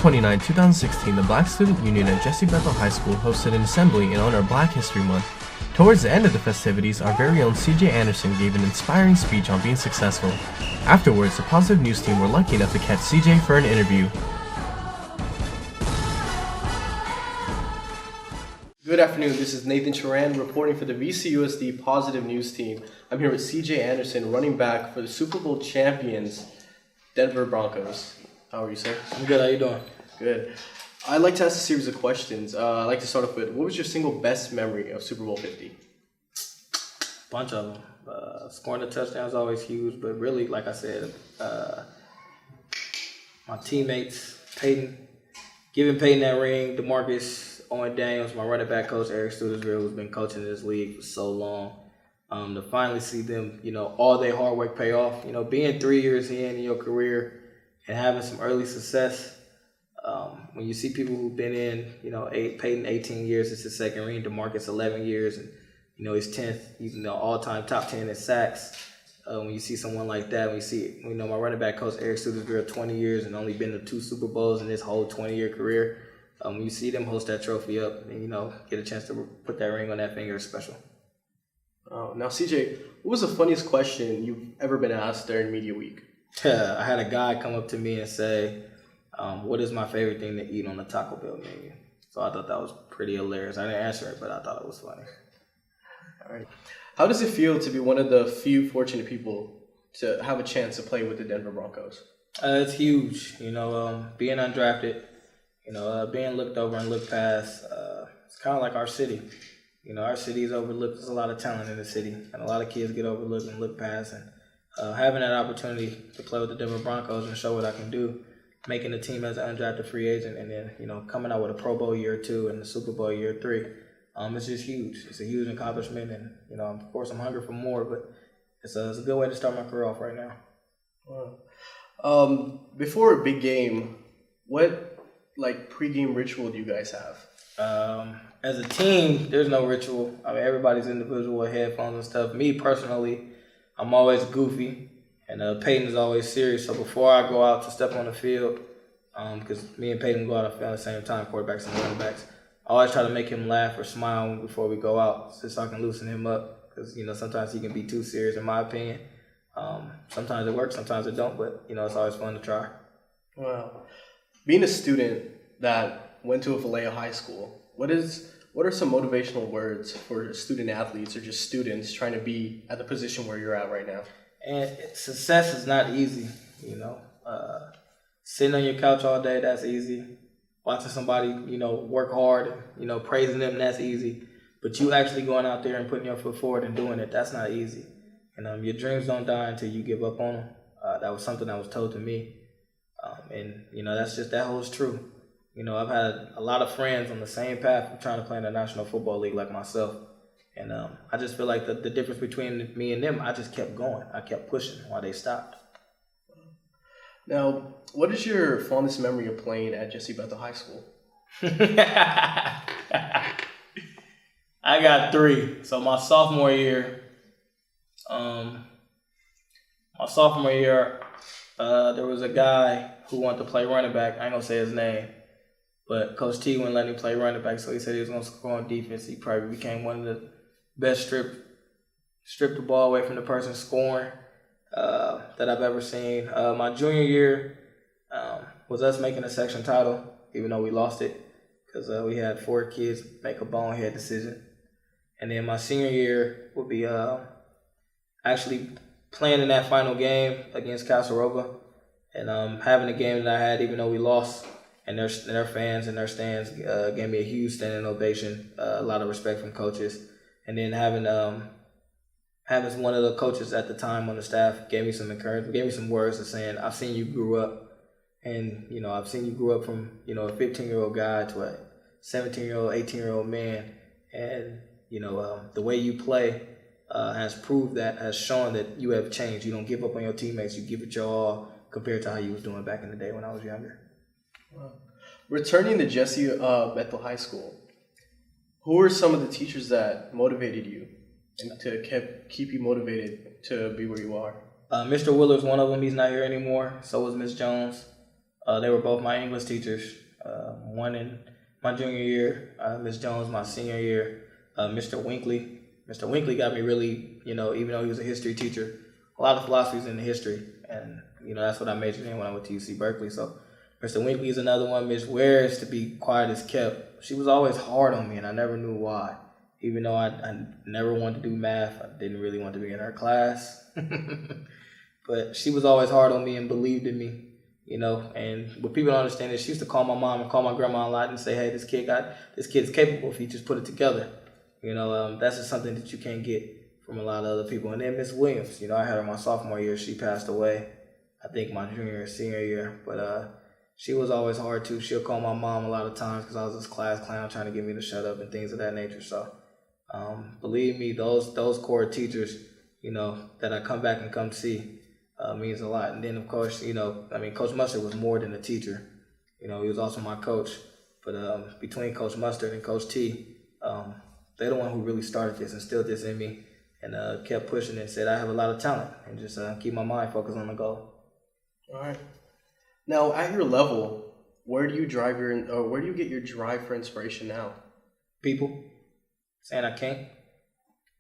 29, 2016, the Black Student Union at Jesse Bethel High School hosted an assembly in honor of Black History Month. Towards the end of the festivities, our very own CJ Anderson gave an inspiring speech on being successful. Afterwards, the Positive News team were lucky enough to catch CJ for an interview. Good afternoon, this is Nathan Charan reporting for the VCUSD Positive News team. I'm here with CJ Anderson, running back for the Super Bowl champions, Denver Broncos. How are you, sir? I'm good. How you doing? Good. I'd like to ask a series of questions. I'd like to start off with, what was your single best memory of Super Bowl 50? Bunch of them. Scoring a touchdown is always huge, but really, like I said, my teammates, giving Peyton that ring, DeMarcus, Owen Daniels, my running back coach, Eric Studesville, who's been coaching this league for so long. To finally see them, all their hard work pay off. Being 3 years in your career and having some early success. When you see people who've been in, Peyton 18 years, it's his second ring, DeMarcus 11 years, and he's 10th, he's all-time top 10 in sacks. When you see someone like that, my running back coach Eric Studesville 20 years and only been to 2 Super Bowls in his whole 20-year career. When you see them host that trophy up and get a chance to put that ring on that finger, it's special. Now, CJ, what was the funniest question you've ever been asked during Media Week? I had a guy come up to me and say, what is my favorite thing to eat on the Taco Bell menu? So I thought that was pretty hilarious. I didn't answer it, but I thought it was funny. All right. How does it feel to be one of the few fortunate people to have a chance to play with the Denver Broncos? It's huge. Being undrafted, being looked over and looked past. It's kind of like our city. Our city is overlooked. There's a lot of talent in the city, and a lot of kids get overlooked and looked past. And having that opportunity to play with the Denver Broncos and show what I can do, making the team as an undrafted free agent, and then coming out with a Pro Bowl year 2 and the Super Bowl year 3, it's just huge. It's a huge accomplishment, and of course I'm hungry for more. But it's a good way to start my career off right now. Wow. Before a big game, what pregame ritual do you guys have? As a team, there's no ritual. Everybody's individual with headphones and stuff. Me personally, I'm always goofy, and Peyton is always serious. So before I go out to step on the field, because me and Peyton go out on the field at the same time, quarterbacks and running backs, I always try to make him laugh or smile before we go out, just so I can loosen him up. Because sometimes he can be too serious, in my opinion. Sometimes it works, sometimes it don't, but it's always fun to try. Wow. Being a student that went to a Vallejo high school, what are some motivational words for student athletes or just students trying to be at the position where you're at right now? And success is not easy, Sitting on your couch all day, that's easy. Watching somebody, work hard, praising them, that's easy. But you actually going out there and putting your foot forward and doing it, that's not easy. And your dreams don't die until you give up on them. That was something that was told to me. That holds true. I've had a lot of friends on the same path of trying to play in the National Football League like myself. And I just feel like the difference between me and them, I just kept going. I kept pushing while they stopped. Now, what is your fondest memory of playing at Jesse Bethel High School? I got 3. So my sophomore year, there was a guy who wanted to play running back. I ain't gonna say his name. But Coach T wouldn't let him play running back, so he said he was going to score on defense. He probably became one of the best strip the ball away from the person scoring that I've ever seen. My junior year was us making a section title, even though we lost it, because we had 4 kids make a bonehead decision. And then my senior year would be actually playing in that final game against Casarova and having a game that I had, even though we lost. And their fans and their stands gave me a huge standing ovation, a lot of respect from coaches. And then having one of the coaches at the time on the staff gave me some encouragement, gave me some words of saying, I've seen you grew up. And, I've seen you grew up from, a 15-year-old guy to a 17-year-old, 18-year-old man. And, the way you play has proved that, has shown that you have changed. You don't give up on your teammates. You give it your all compared to how you was doing back in the day when I was younger. Wow. Returning to Jesse Bethel High School, who were some of the teachers that motivated you and to keep you motivated to be where you are? Mr. Willer's one of them. He's not here anymore. So was Miss Jones. They were both my English teachers. One in my junior year, Miss Jones my senior year, Mr. Winkley. Mr. Winkley got me really, even though he was a history teacher, a lot of philosophies in the history. And, that's what I majored in when I went to UC Berkeley. So Mr. Winkley is another one. Miss Wares, to be quiet as kept. She was always hard on me, and I never knew why. Even though I never wanted to do math, I didn't really want to be in her class. But she was always hard on me and believed in me. And what people don't understand is she used to call my mom and call my grandma a lot and say, hey, this kid's capable if he just put it together. That's just something that you can't get from a lot of other people. And then Miss Williams, I had her my sophomore year. She passed away, I think my junior or senior year. But she was always hard too. She'll call my mom a lot of times because I was this class clown trying to get me to shut up and things of that nature. So believe me, those core teachers, that I come back and come see, means a lot. And then, of course, Coach Mustard was more than a teacher. He was also my coach. But between Coach Mustard and Coach T, they're the one who really started this, instilled this in me, and kept pushing and said I have a lot of talent, and just keep my mind focused on the goal. All right. Now, at your level, where do you get your drive for inspiration now? People saying I can't.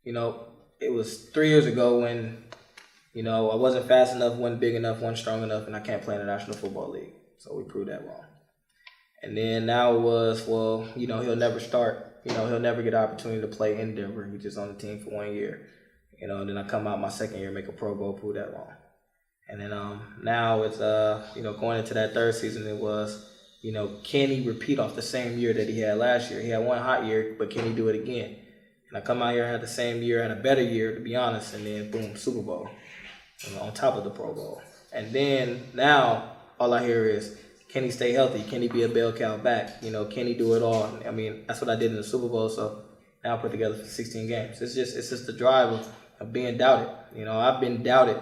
It was 3 years ago when I wasn't fast enough, wasn't big enough, wasn't strong enough, and I can't play in the National Football League. So we proved that wrong. And then now it was, he'll never start. He'll never get an opportunity to play in Denver. He's just on the team for 1 year. And then I come out my second year, make a Pro Bowl, prove that wrong. And then now it's, going into that third season, it was, can he repeat off the same year that he had last year? He had one hot year, but can he do it again? And I come out here and had the same year and a better year, to be honest, and then boom, Super Bowl. On top of the Pro Bowl. And then now all I hear is, can he stay healthy? Can he be a bell cow back? Can he do it all? That's what I did in the Super Bowl. So now I put together for 16 games. It's just the drive of being doubted. I've been doubted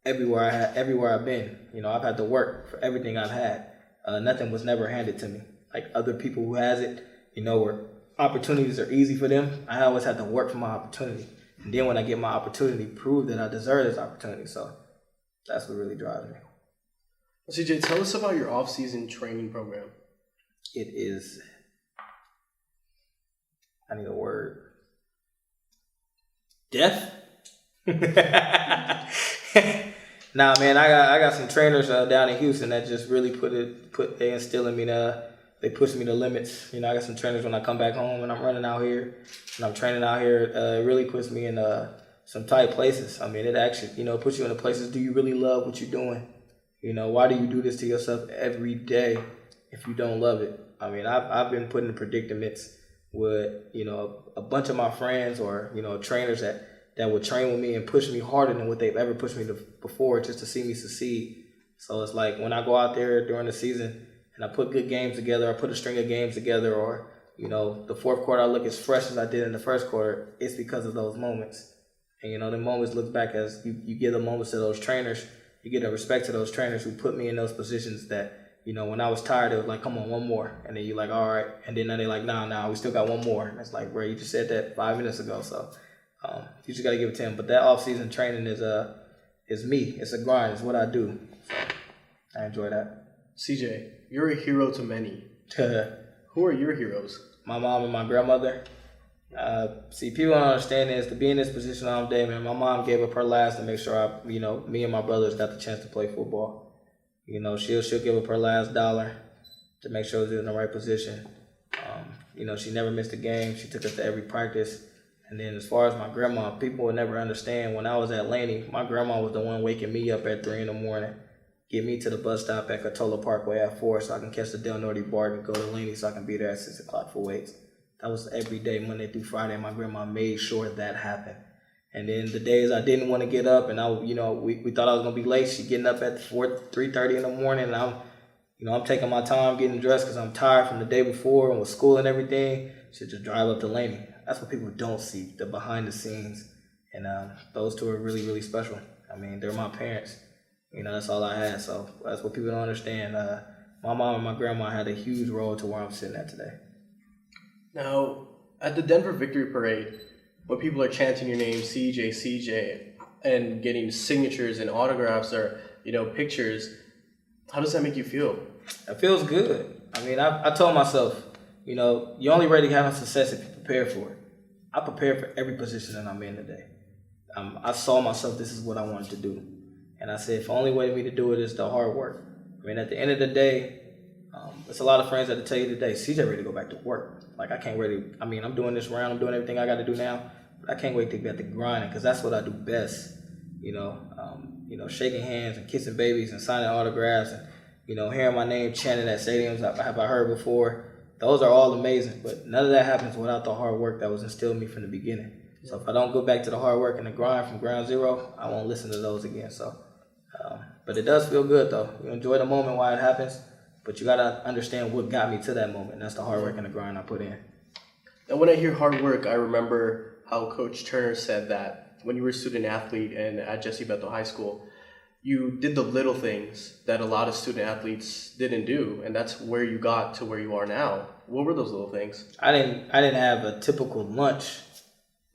everywhere I've been. I've had to work for everything I've had. Nothing was never handed to me. Like other people who has it, where opportunities are easy for them, I always had to work for my opportunity. And then when I get my opportunity, prove that I deserve this opportunity. So that's what really drives me. CJ, tell us about your off-season training program. It is, I need a word. Death? Nah, man, I got some trainers down in Houston that just really they instill in me they push me to limits. I got some trainers when I come back home and I'm running out here and I'm training out here. It really puts me in some tight places. It actually, puts you in the places. Do you really love what you're doing? Why do you do this to yourself every day if you don't love it? I've been put in predicaments with, a bunch of my friends or, trainers that would train with me and push me harder than what they've ever pushed me before just to see me succeed. So it's like when I go out there during the season and I put good games together, I put a string of games together, or, the fourth quarter I look as fresh as I did in the first quarter, it's because of those moments. And, the moments look back as you give the moments to those trainers. You get a respect to those trainers who put me in those positions that, when I was tired, it was like, come on, one more. And then you're like, all right. And then now they're like, nah, we still got one more. And it's like, bro, you just said that 5 minutes ago. So you just got to give it to him. But that off-season training is me. It's a grind. It's what I do. So I enjoy that. CJ, you're a hero to many. Who are your heroes? My mom and my grandmother. People don't understand this. To be in this position all day, man, my mom gave up her last to make sure me and my brothers got the chance to play football. She'll give up her last dollar to make sure we're in the right position. She never missed a game. She took us to every practice. And then as far as my grandma, people would never understand. When I was at Laney, my grandma was the one waking me up at 3 in the morning, get me to the bus stop at Cotulla Parkway at 4 so I can catch the Del Norte BART and go to Laney so I can be there at 6 o'clock for weights. That was every day, Monday through Friday. My grandma made sure that happened. And then the days I didn't want to get up and we thought I was going to be late, she getting up at 3:30 in the morning, and I'm taking my time getting dressed because I'm tired from the day before and with school and everything. She'd just drive up to Laney. That's what people don't see, the behind the scenes. And those two are really, really special. They're my parents. That's all I had. So that's what people don't understand. My mom and my grandma had a huge role to where I'm sitting at today. Now, at the Denver Victory Parade, when people are chanting your name, CJ, and getting signatures and autographs or, pictures, How does that make you feel? It feels good. I mean, I told myself, you know, you're only ready to have success if you prepare for it. I prepared for every position that I'm in today. I saw myself, this is what I wanted to do. And I said, if the only way for me to do it is the hard work. I mean, at the end of the day, there's a lot of friends that tell you today, CJ ready to go back to work. Like, I'm doing this round, I'm doing everything I got to do now, but I can't wait to get to grinding because that's what I do best. You know, shaking hands and kissing babies and signing autographs and, you know, hearing my name chanted at stadiums have I heard before. Those are all amazing, but none of that happens without the hard work that was instilled in me from the beginning. So if I don't go back to the hard work and the grind from ground zero, I won't listen to those again. So, but it does feel good though. You enjoy the moment while it happens, but you gotta understand what got me to that moment. And that's the hard work and the grind I put in. And when I hear hard work, I remember how Coach Turner said that when you were a student athlete and at Jesse Bethel High School, you did the little things that a lot of student athletes didn't do, and that's where you got to where you are now. What were those little things? I didn't have a typical lunch.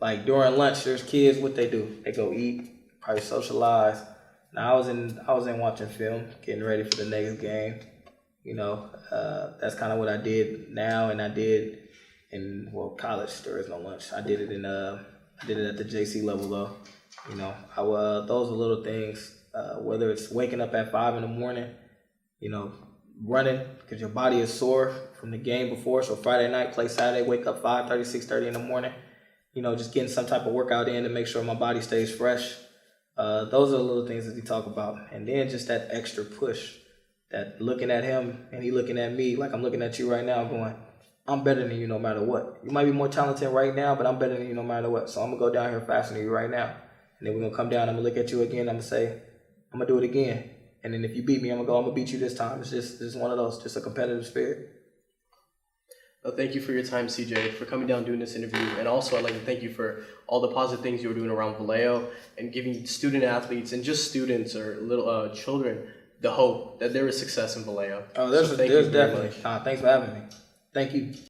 Like during lunch, there's kids, what they do? They go eat, probably socialize. Now I was in watching film, getting ready for the next game. You know, that's kind of what I did now, and I did in college. There is no lunch. I did it at the JC level though. You know, those are little things. Whether it's waking up at 5 a.m, you know, running because your body is sore from the game before. So Friday night, play Saturday, wake up 5:30, 6:30 in the morning. You know, just getting some type of workout in to make sure my body stays fresh. Those are the little things that we talk about. And then just that extra push, that looking at him and he looking at me like I'm looking at you right now going, I'm better than you no matter what. You might be more talented right now, but I'm better than you no matter what. So I'm going to go down here faster than you right now. And then we're going to come down, I'm going to look at you again, I'm going to say, I'm going to do it again. And then if you beat me, I'm going to beat you this time. It's just one of those, just a competitive spirit. Well, thank you for your time, CJ, for coming down and doing this interview. And also, I'd like to thank you for all the positive things you were doing around Vallejo and giving student athletes and just students or little children the hope that there is success in Vallejo. Oh, there's definitely. Thanks for having me. Thank you.